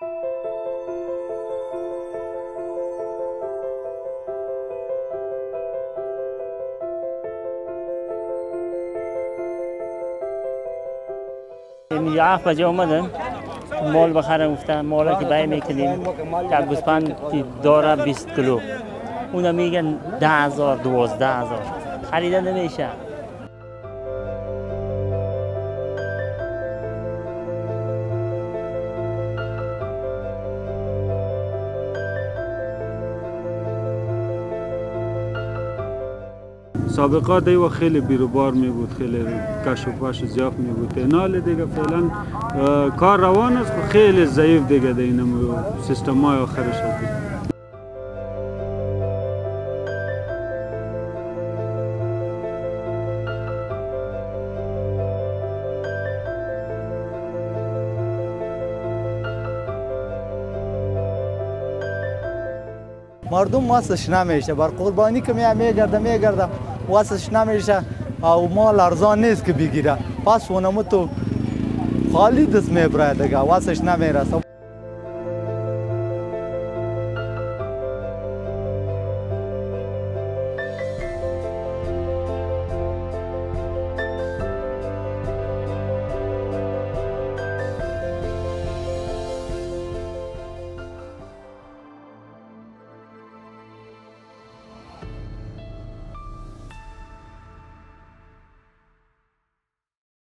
یه 7 بجه اومدم مال بخرم، گفتم مالا که بای میکنیم که گوسفند داره 20 کیلو اونا میگن 10,000 12,000 خریده نمیشه. سابقات دیگه خیلی بیروبار می بود، خیلی کش و پش زیاد می بود. اینال دیگه فعلا کار روان است، خیلی ضعیف دیگه این سیستم های آخرش هست. مردم واسش نمیشه، بر قربانی که میگرده واسش نمیشه و مال ارزان نیست که بگیره، پس اونمو تو خالی دست میبره دیگه، واسش نمیرسه.